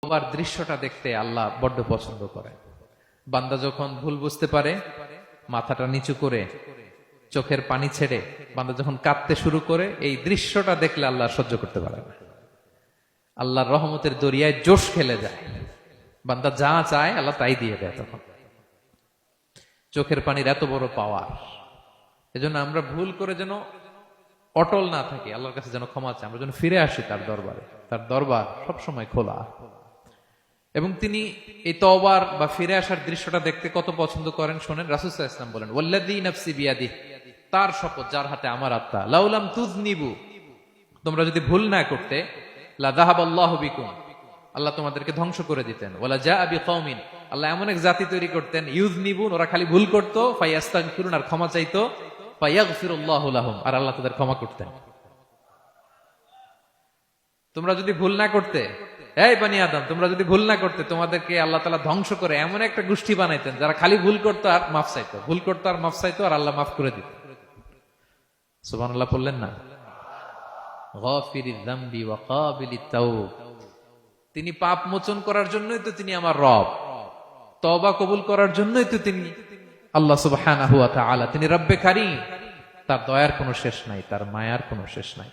তওবার দৃশ্যটা দেখতে আল্লাহ বড্ড পছন্দ করে। বান্দা যখন ভুল বুঝতে পারে, মাথাটা নিচু করে চোখের পানি ছেড়ে বান্দা যখন কাঁদতে শুরু করে, এই দৃশ্যটা দেখলে আল্লাহ সহ্য করতে পারে না। আল্লাহর রহমতের দরিয়ায় জোশ খেলে যায়, বান্দা যা চায় আল্লাহ তাই দিয়ে দেয়। তখন চোখের পানির এত বড় পাওয়ার। এজন্য আমরা ভুল করে যেন অটল না থাকি, আল্লাহর কাছে যেন ক্ষমা চাই, আমরা যেন ফিরে আসি তার দরবারে। তার দরবার সবসময় খোলা। এবং তিনি এই তওবার বা ফিরে আসার দৃশ্যটা দেখতে কত পছন্দ করেন শোনেন। রাসূল সাল্লাল্লাহু আলাইহি ওয়াসাল্লাম বলেন, ওয়াল্লাযী নাফসি বিয়াদিহি, তার শপথ যার হাতে আমার আত্মা, লাউলাম তুযনিবু, তোমরা যদি ভুল না করতে, লা যাহাবাল্লাহু বিকুম, আল্লাহ তোমাদেরকে ধ্বংস করে দিতেন। ওয়ালা জাআ বিকওমিন, আল্লাহ এমন এক জাতি তৈরি করতেন, ইউযনিবুন, ওরা খালি ভুল করত, ফায়াস্তাগফিরুন, আর ক্ষমা চাইতো, ফায়াগফিরুল্লাহু লাহুম, আর আল্লাহ তাদের ক্ষমা করতেন। তোমরা যদি ভুল না করতে, এই বনি আদম, তোমরা যদি ভুল না করতে, তোমাদেরকে আল্লাহ তাআলা ধ্বংস করে এমন একটা গোষ্ঠী বানাইতেন যারা খালি ভুল করতো আর মাফ চাইতো, ভুল করতো আর মাফ চাইতো, আর আল্লাহ মাফ করে দিত। সুবহানাল্লাহ বললেন না? গাফিরিয যামবি ওয়া কাবিলিত তাওব, তিনি পাপ মোচন করার জন্যই তো তিনি আমার রব, তওবা কবুল করার জন্যই তো তিনি আল্লাহ সুবহানাহু ওয়া তাআলা, তিনি রব্বে কারীম। তার দয়ার কোনো শেষ নাই, তার মায়ার কোনো শেষ নাই।